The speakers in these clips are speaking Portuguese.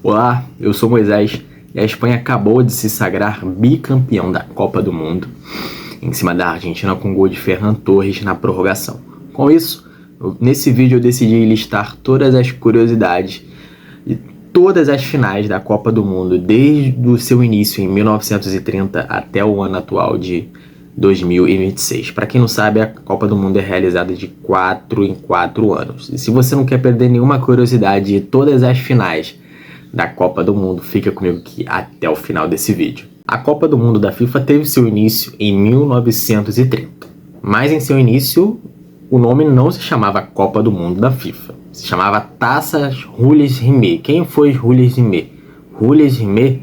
Olá, eu sou Moisés e a Espanha acabou de se sagrar bicampeão da Copa do Mundo em cima da Argentina com gol de Ferran Torres na prorrogação. Com isso, nesse vídeo eu decidi listar todas as curiosidades de todas as finais da Copa do Mundo desde o seu início em 1930 até o ano atual de 2026. Para quem não sabe, a Copa do Mundo é realizada de 4 em 4 anos. E se você não quer perder nenhuma curiosidade de todas as finais da Copa do Mundo, fica comigo aqui até o final desse vídeo. A Copa do Mundo da FIFA teve seu início em 1930, mas em seu início o nome não se chamava Copa do Mundo da FIFA, se chamava Taça Jules Rimet. Quem foi Jules Rimet? Jules Rimet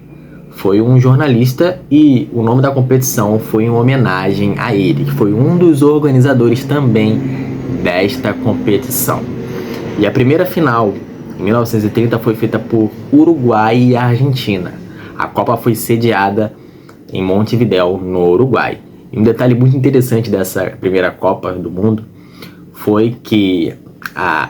foi um jornalista e o nome da competição foi em homenagem a ele, que foi um dos organizadores também desta competição. E a primeira final em 1930 foi feita por Uruguai e Argentina. A Copa foi sediada em Montevidéu, no Uruguai. E um detalhe muito interessante dessa primeira Copa do Mundo foi que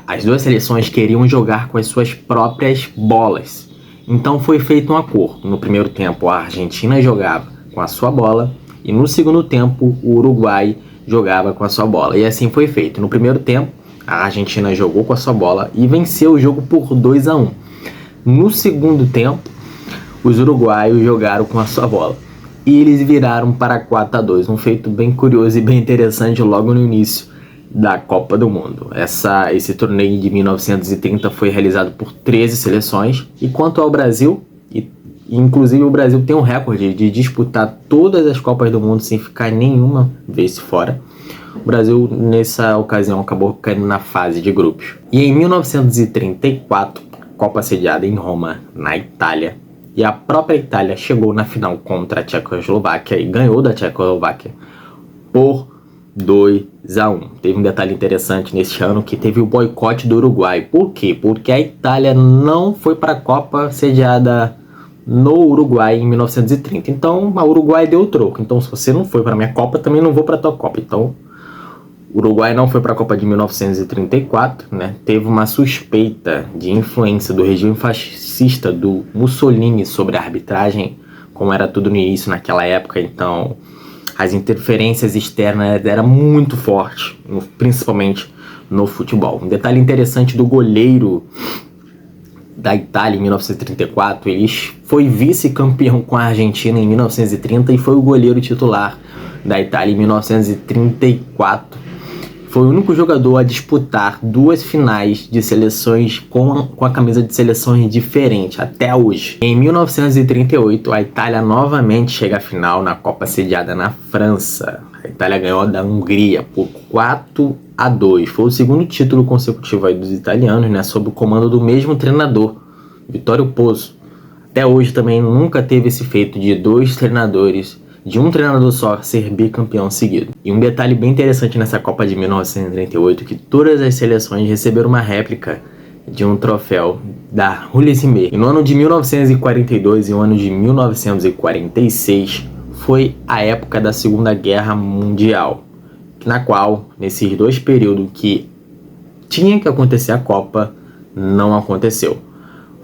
as duas seleções queriam jogar com as suas próprias bolas. Então foi feito um acordo. No primeiro tempo a Argentina jogava com a sua bola e no segundo tempo o Uruguai jogava com a sua bola. E assim foi feito. No primeiro tempo a Argentina jogou com a sua bola e venceu o jogo por 2-1. No segundo tempo, os uruguaios jogaram com a sua bola e eles viraram para 4-2. Um feito bem curioso e bem interessante logo no início da Copa do Mundo. Esse torneio de 1930 foi realizado por 13 seleções. E quanto ao Brasil, inclusive o Brasil tem um recorde de disputar todas as Copas do Mundo sem ficar nenhuma vez fora. O Brasil, nessa ocasião, acabou caindo na fase de grupos. E em 1934, Copa sediada em Roma, na Itália, e a própria Itália chegou na final contra a Tchecoslováquia e ganhou da Tchecoslováquia por 2-1. Teve um detalhe interessante nesse ano que teve o boicote do Uruguai. Por quê? Porque a Itália não foi para a Copa sediada no Uruguai em 1930. Então, a Uruguai deu o troco. Então, se você não foi para a minha Copa, também não vou para a tua Copa. Então, o Uruguai não foi para a Copa de 1934, né? Teve uma suspeita de influência do regime fascista do Mussolini sobre a arbitragem, como era tudo no início naquela época. Então, as interferências externas eram muito fortes, principalmente no futebol. Um detalhe interessante do goleiro da Itália em 1934, ele foi vice-campeão com a Argentina em 1930 e foi o goleiro titular da Itália em 1934. Foi o único jogador a disputar duas finais de seleções com a camisa de seleções diferente até hoje. Em 1938, a Itália novamente chega à final na Copa sediada na França. A Itália ganhou da Hungria por 4-2. Foi o segundo título consecutivo aí dos italianos, né, sob o comando do mesmo treinador, Vittorio Pozzo. Até hoje também nunca teve esse feito de de um treinador só ser bicampeão seguido. E um detalhe bem interessante nessa Copa de 1938 é que todas as seleções receberam uma réplica de um troféu da Jules Rimet. E no ano de 1942 e no ano de 1946 foi a época da Segunda Guerra Mundial, na qual, nesses dois períodos que tinha que acontecer a Copa, não aconteceu.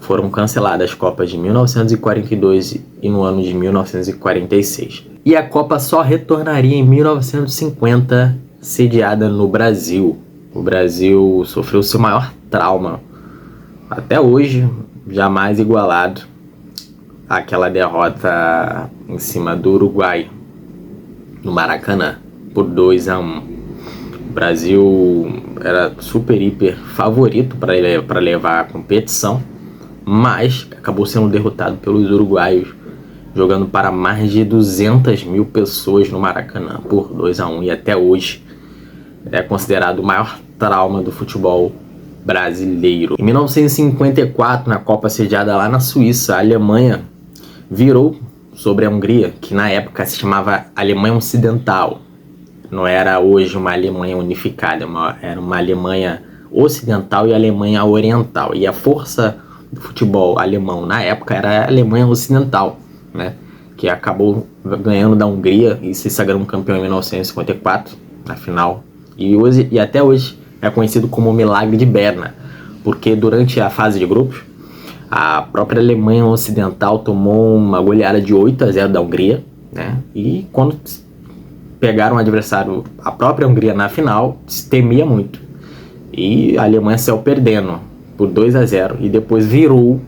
Foram canceladas as Copas de 1942 e no ano de 1946. E a Copa só retornaria em 1950, sediada no Brasil. O Brasil sofreu seu maior trauma, até hoje, jamais igualado àquela derrota em cima do Uruguai, no Maracanã, por 2-1. O Brasil era super, hiper favorito para levar a competição, mas acabou sendo derrotado pelos uruguaios, jogando para mais de 200 mil pessoas no Maracanã por 2-1, e até hoje é considerado o maior trauma do futebol brasileiro. Em 1954, na Copa sediada lá na Suíça, a Alemanha virou sobre a Hungria, que na época se chamava Alemanha Ocidental. Não era hoje uma Alemanha unificada, era uma Alemanha Ocidental e Alemanha Oriental. E a força do futebol alemão na época era a Alemanha Ocidental, né? Que acabou ganhando da Hungria e se sagrando campeão em 1954, na final. E até hoje é conhecido como o Milagre de Berna, porque durante a fase de grupos, A própria Alemanha Ocidental tomou uma goleada de 8-0 da Hungria, né? E quando pegaram o adversário, a própria Hungria na final, se temia muito. E a Alemanha saiu perdendo por 2-0 e depois virou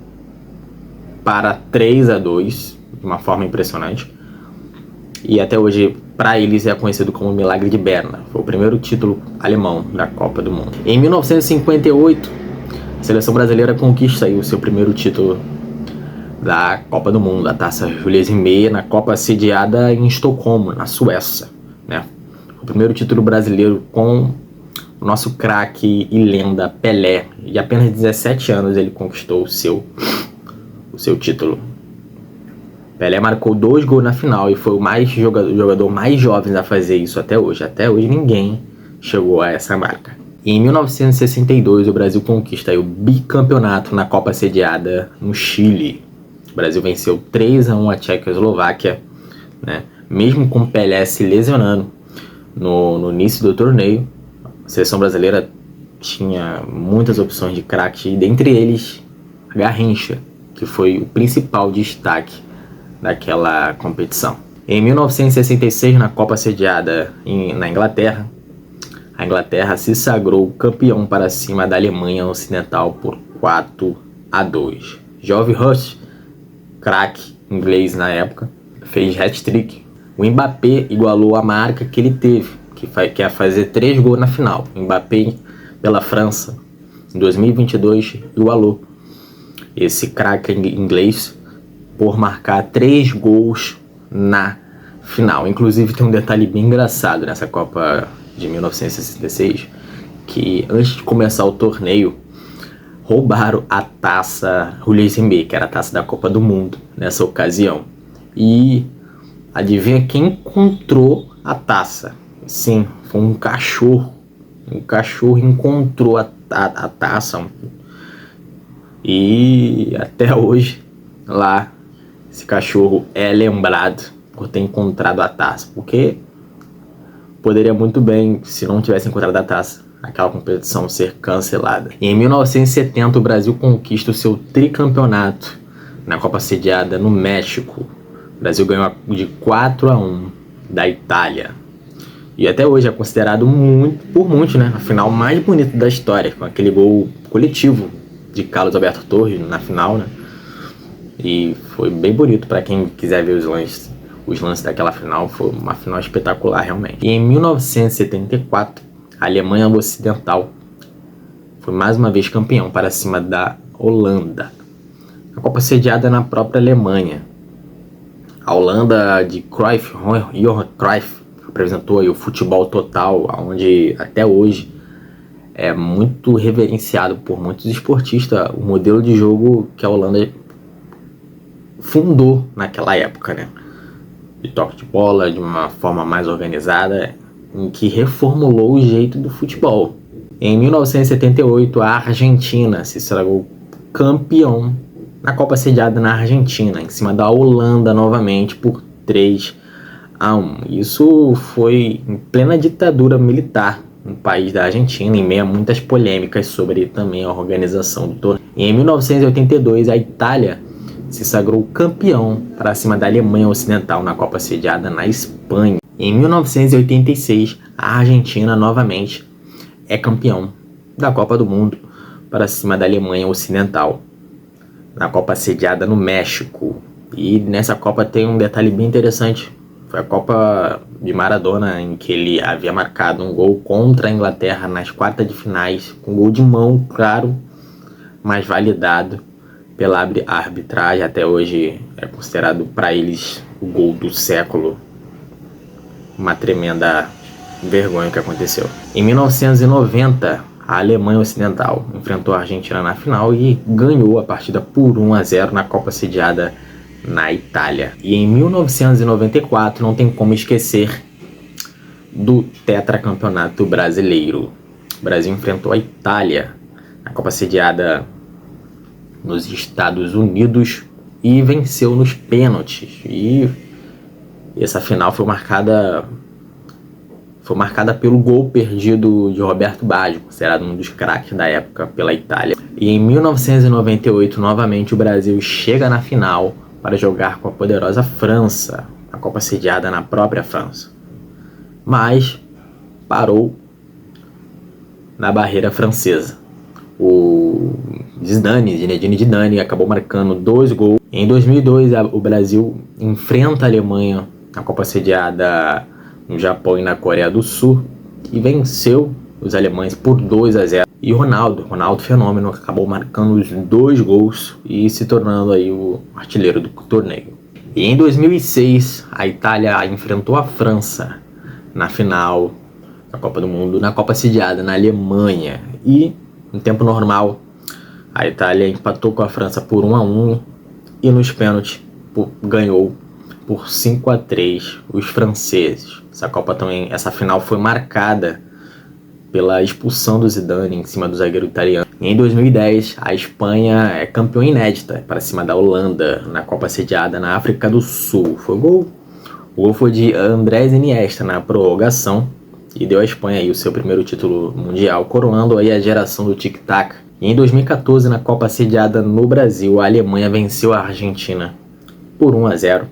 para 3-2 de uma forma impressionante. E até hoje, para eles, é conhecido como Milagre de Berna. Foi o primeiro título alemão da Copa do Mundo. Em 1958, a seleção brasileira conquista aí o seu primeiro título da Copa do Mundo, a Taça Julius Rimet, na Copa sediada em Estocolmo, na Suécia, né? O primeiro título brasileiro com o nosso craque e lenda Pelé. De apenas 17 anos ele conquistou o seu título. Pelé marcou 2 gols na final e foi o jogador mais jovem a fazer isso até hoje. Até hoje ninguém chegou a essa marca. E em 1962 o Brasil conquista aí o bicampeonato na Copa sediada no Chile. O Brasil venceu 3-1 a Tchecoslováquia, né? Mesmo com Pelé se lesionando no início do torneio, a seleção brasileira tinha muitas opções de craques, e dentre eles Garrincha, que foi o principal destaque daquela competição. Em 1966, na Copa sediada na Inglaterra, a Inglaterra se sagrou campeão para cima da Alemanha Ocidental por 4-2. Geoff Hurst, craque inglês na época, fez hat-trick. O Mbappé igualou a marca que ele teve, que é fazer 3 gols na final. O Mbappé, pela França, em 2022, igualou esse craque inglês por marcar 3 gols na final. Inclusive tem um detalhe bem engraçado nessa Copa de 1966, que antes de começar o torneio, roubaram a taça Julius Rimet, que era a taça da Copa do Mundo nessa ocasião. E adivinha quem encontrou a taça? Sim, foi um cachorro. Um cachorro encontrou a taça. E até hoje, lá, esse cachorro é lembrado por ter encontrado a taça. Porque poderia muito bem, se não tivesse encontrado a taça, aquela competição ser cancelada. E em 1970, o Brasil conquista o seu tricampeonato na Copa sediada no México. O Brasil ganhou de 4-1 da Itália. E até hoje é considerado por muitos, né, a final mais bonita da história, com aquele gol coletivo de Carlos Alberto Torres na final, né? E foi bem bonito para quem quiser ver os lances daquela final. Foi uma final espetacular, realmente. E em 1974, a Alemanha Ocidental foi mais uma vez campeão para cima da Holanda. A Copa sediada na própria Alemanha. A Holanda de Cruyff, Johan Cruyff, apresentou aí o futebol total, onde até hoje é muito reverenciado por muitos esportistas o modelo de jogo que a Holanda fundou naquela época, né? De toque de bola, de uma forma mais organizada, em que reformulou o jeito do futebol. Em 1978, a Argentina se sagrou campeão na Copa sediada na Argentina, em cima da Holanda novamente por 3-1. Isso foi em plena ditadura militar no país da Argentina, em meio a muitas polêmicas sobre também a organização do torneio. E em 1982, a Itália se sagrou campeão para cima da Alemanha Ocidental na Copa sediada na Espanha. Em 1986, a Argentina novamente é campeão da Copa do Mundo para cima da Alemanha Ocidental na Copa sediada no México. E nessa Copa tem um detalhe bem interessante. Foi a Copa de Maradona, em que ele havia marcado um gol contra a Inglaterra nas quartas de finais, com gol de mão, claro, mas validado pela arbitragem. Até hoje é considerado para eles o gol do século. Uma tremenda vergonha que aconteceu. Em 1990, a Alemanha Ocidental enfrentou a Argentina na final e ganhou a partida por 1-0 na Copa sediada na Itália. E em 1994, não tem como esquecer do tetracampeonato brasileiro. O Brasil enfrentou a Itália na Copa sediada nos Estados Unidos e venceu nos pênaltis. E essa final foi marcada foi marcada pelo gol perdido de Roberto Baggio, considerado um dos craques da época pela Itália. E em 1998, novamente, o Brasil chega na final para jogar com a poderosa França, a Copa sediada na própria França. Mas parou na barreira francesa. O Zinedine Zidane, acabou marcando 2 gols. Em 2002, o Brasil enfrenta a Alemanha na Copa sediada no Japão e na Coreia do Sul e venceu os alemães por 2-0. E o Ronaldo Fenômeno, acabou marcando os 2 gols e se tornando aí o artilheiro do torneio. E em 2006, a Itália enfrentou a França na final da Copa do Mundo, na Copa sediada na Alemanha. E, em tempo normal, a Itália empatou com a França por 1-1 e nos pênaltis ganhou por 5-3 os franceses. Essa final foi marcada pela expulsão do Zidane em cima do zagueiro italiano. E em 2010, a Espanha é campeã inédita para cima da Holanda na Copa sediada na África do Sul. O gol foi de Andrés Iniesta na prorrogação e deu à Espanha aí o seu primeiro título mundial, coroando aí a geração do tic-tac. E em 2014, na Copa sediada no Brasil, a Alemanha venceu a Argentina por 1-0.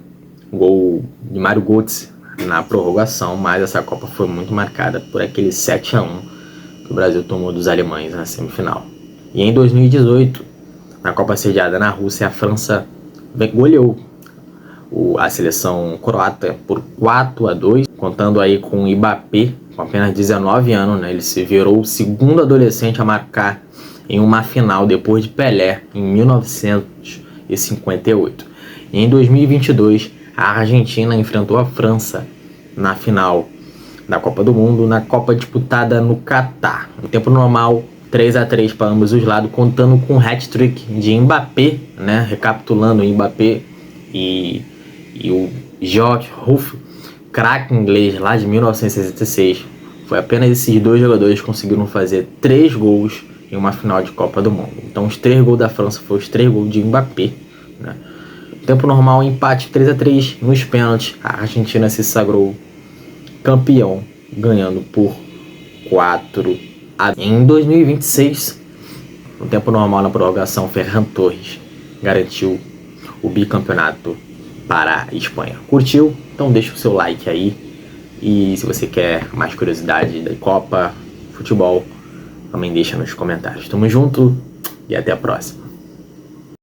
Gol de Mário Götze na prorrogação, mas essa Copa foi muito marcada por aquele 7-1 que o Brasil tomou dos alemães na semifinal. E em 2018, na Copa sediada na Rússia, a França goleou a seleção croata por 4-2, contando aí com o Mbappé, com apenas 19 anos, né? Ele se virou o segundo adolescente a marcar em uma final depois de Pelé em 1958. E em 2022, a Argentina enfrentou a França na final da Copa do Mundo, na Copa disputada no Catar. Em tempo normal, 3-3 para ambos os lados, contando com o hat-trick de Mbappé, né? Recapitulando, o Mbappé e o George Ruff, craque inglês lá de 1966. Foi apenas esses 2 jogadores que conseguiram fazer 3 gols em uma final de Copa do Mundo. Então os 3 gols da França foram os 3 gols de Mbappé, né? Tempo normal, empate 3-3 nos pênaltis. A Argentina se sagrou campeão, ganhando por 4-1. Em 2026, no tempo normal, na prorrogação, Ferran Torres garantiu o bicampeonato para a Espanha. Curtiu? Então deixa o seu like aí. E se você quer mais curiosidade da Copa, futebol, também deixa nos comentários. Tamo junto e até a próxima.